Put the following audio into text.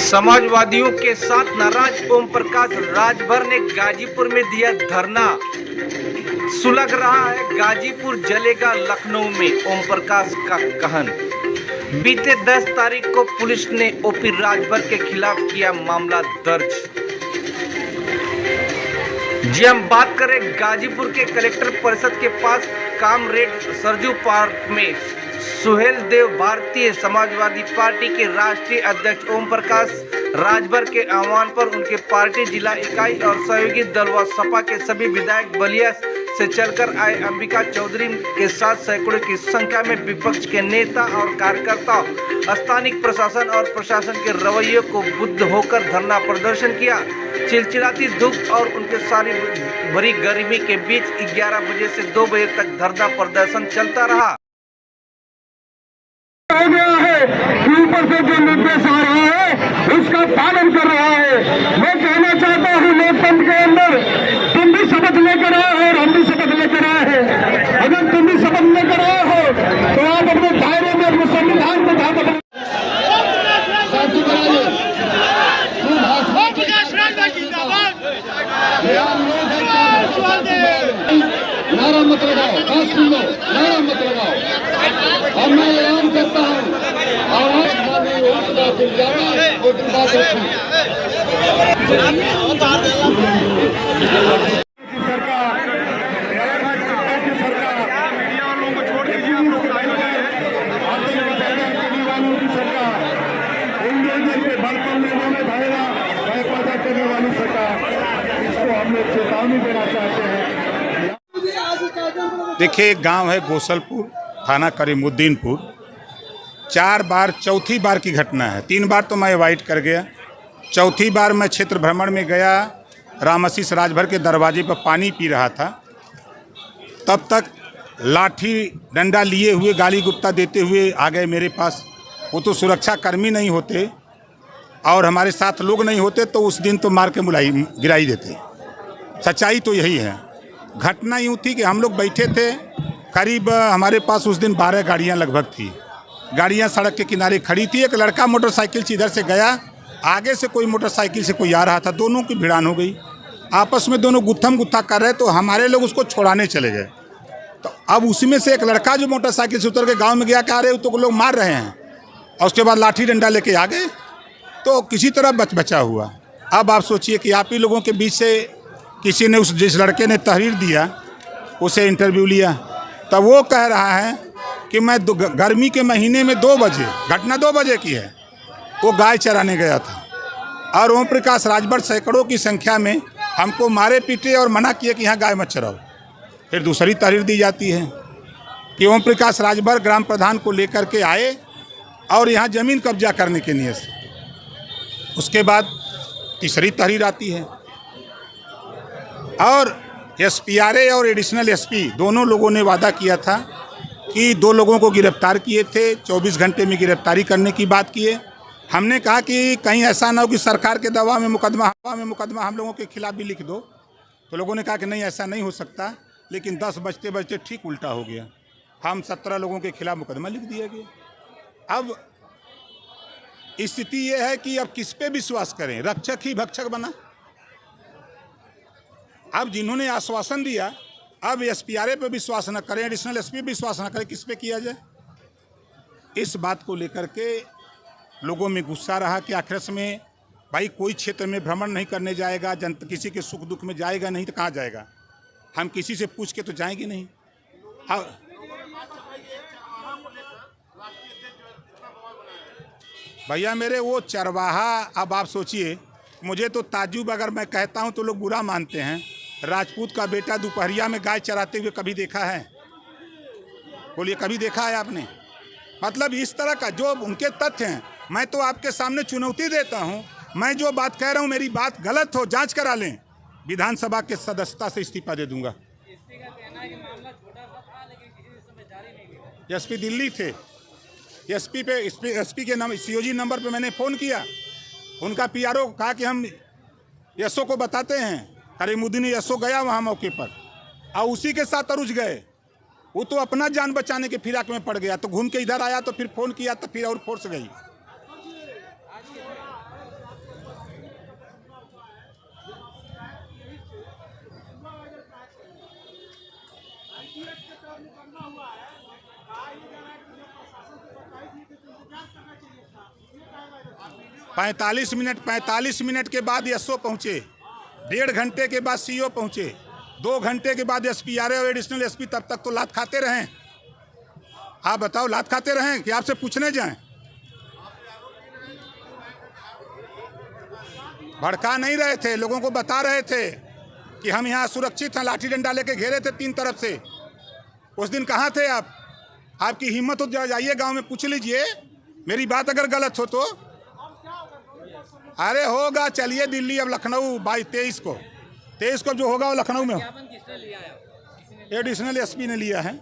समाजवादियों के साथ नाराज ओम प्रकाश राजभर ने गाजीपुर में दिया धरना। सुलग रहा है गाजीपुर जलेगा लखनऊ में, ओम प्रकाश का कहन। बीते 10 तारीख को पुलिस ने ओपी राजभर के खिलाफ किया मामला दर्ज। जी हम बात करें गाजीपुर के कलेक्टर परिषद के पास कामरेड सरजू पार्क में सुहेल देव भारतीय समाजवादी पार्टी के राष्ट्रीय अध्यक्ष ओम प्रकाश राजभर के आह्वान पर उनके पार्टी जिला इकाई और सहयोगी दल व सपा के सभी विधायक बलिया से चलकर आए अंबिका चौधरी के साथ सैकड़ों की संख्या में विपक्ष के नेता और कार्यकर्ताओं, स्थानीय प्रशासन और प्रशासन के रवैये को बुद्ध होकर धरना प्रदर्शन किया। चिलचिलाती धूप और उनके सारी भरी गर्मी के बीच 11 बजे से 2 बजे तक धरना प्रदर्शन चलता रहा। हो गया है कि ऊपर से जो निर्देश आ रहा है उसका पालन कर रहा है। मैं कहना चाहता हूँ लोकतंत्र के अंदर तुम भी शपथ लेकर आए और हम भी शपथ लेकर आए हैं। अगर तुम भी शपथ लेकर आए हो तो आप अपने दायरे में अपने संविधान को नारा मत लगाओ, बात सुन लो, नारा मत लगाओ। अब मैं ऐलान करता हूँ आवाज करने वाली सरकार, इसको हम लोग चेतावनी देना चाहते हैं। देखिए, एक गांव है गोसलपुर, थाना करीमुद्दीनपुर। 4 बार, चौथी बार की घटना है। 3 बार तो मैं अवॉइड कर गया, चौथी बार मैं क्षेत्र भ्रमण में गया। रामाशीष राजभर के दरवाजे पर पानी पी रहा था, तब तक लाठी डंडा लिए हुए गाली गुप्ता देते हुए आ गए मेरे पास। वो तो सुरक्षा कर्मी नहीं होते और हमारे साथ लोग नहीं होते तो उस दिन तो मार के गिराई देते। सच्चाई तो यही है। घटना यूँ थी कि हम लोग बैठे थे, करीब हमारे पास उस दिन 12 गाड़ियाँ लगभग थी। गाड़ियाँ सड़क के किनारे खड़ी थी। एक लड़का मोटरसाइकिल से इधर से गया, आगे से कोई मोटरसाइकिल से कोई आ रहा था, दोनों की भिड़ान हो गई। आपस में दोनों गुत्थम गुत्था कर रहे, तो हमारे लोग उसको छोड़ाने चले गए। तो अब उसी में से एक लड़का जो मोटरसाइकिल से उतर के गाँव में गया कि अरे तो लोग मार रहे हैं, और उसके बाद लाठी डंडा लेके आ गए, तो किसी तरह बचा हुआ। अब आप सोचिए कि आप ही लोगों के बीच से किसी ने जिस लड़के ने तहरीर दिया उसे इंटरव्यू लिया, तब वो कह रहा है कि मैं गर्मी के महीने में 2 बजे, घटना 2 बजे की है, वो गाय चराने गया था और ओम प्रकाश राजभर सैकड़ों की संख्या में हमको मारे पीटे और मना किए कि यहाँ गाय मत चराओ। फिर दूसरी तहरीर दी जाती है कि ओम प्रकाश राजभर ग्राम प्रधान को लेकर के आए और यहाँ ज़मीन कब्जा करने के नियत से। उसके बाद तीसरी तहरीर आती है और एसपीआरए और एडिशनल एसपी दोनों लोगों ने वादा किया था कि 2 लोगों को गिरफ्तार किए थे, 24 घंटे में गिरफ्तारी करने की बात किए। हमने कहा कि कहीं ऐसा ना हो कि सरकार के दबाव में मुकदमा हम लोगों के खिलाफ भी लिख दो। तो लोगों ने कहा कि नहीं, ऐसा नहीं हो सकता। लेकिन 10 बजते बजते ठीक उल्टा हो गया। हम 17 लोगों के खिलाफ मुकदमा लिख दिया गया। अब स्थिति ये है कि अब किस पे विश्वास करें? रक्षक ही भक्षक बना। अब जिन्होंने आश्वासन दिया, अब एसपीआरए पे विश्वास न करें, एडिशनल एसपी विश्वास न करें, किस पे किया जाए? इस बात को लेकर के लोगों में गुस्सा रहा कि आखिर में भाई कोई क्षेत्र में भ्रमण नहीं करने जाएगा, जनता किसी के सुख दुख में जाएगा नहीं तो कहाँ जाएगा? हम किसी से पूछ के तो जाएंगे नहीं। भैया मेरे, वो चरवाहा, अब आप सोचिए, मुझे तो ताज्जुब अगर मैं कहता हूँ तो लोग बुरा मानते हैं। राजपूत का बेटा दोपहरिया में गाय चराते हुए कभी देखा है? बोलिए, कभी देखा है आपने? मतलब इस तरह का जो उनके तथ्य हैं, मैं तो आपके सामने चुनौती देता हूँ। मैं जो बात कह रहा हूँ, मेरी बात गलत हो जांच करा लें, विधानसभा के सदस्यता से इस्तीफा दे दूंगा। एसपी दिल्ली थे, एसपी के नाम सीओजी नंबर पे मैंने फ़ोन किया। उनका पीआरओ कहा कि हम एसओ को बताते हैं। करीमुद्दीन एसओ गया वहाँ मौके पर और उसी के साथ अरुज गए। वो तो अपना जान बचाने के फिराक में पड़ गया, तो घूम के इधर आया तो फिर फ़ोन किया तो फिर और फोर्स गई। पैंतालीस मिनट के बाद एसओ पहुँचे, 1.5 घंटे के बाद सीओ पहुँचे, 2 घंटे के बाद एसपी आ रहे और एडिशनल एसपी, तब तक तो लात खाते रहें। आप बताओ, लात खाते रहें कि आपसे पूछने जाएं? भड़का नहीं रहे थे, लोगों को बता रहे थे कि हम यहाँ सुरक्षित हैं। लाठी डंडा लेके घेरे थे 3 तरफ से। उस दिन कहाँ थे आप? आपकी हिम्मत हो जाइए गांव में पूछ लीजिए, मेरी बात अगर गलत हो तो। अरे होगा, चलिए दिल्ली, अब लखनऊ 23 को जो होगा वो लखनऊ में। एडिशनल एसपी ने लिया है।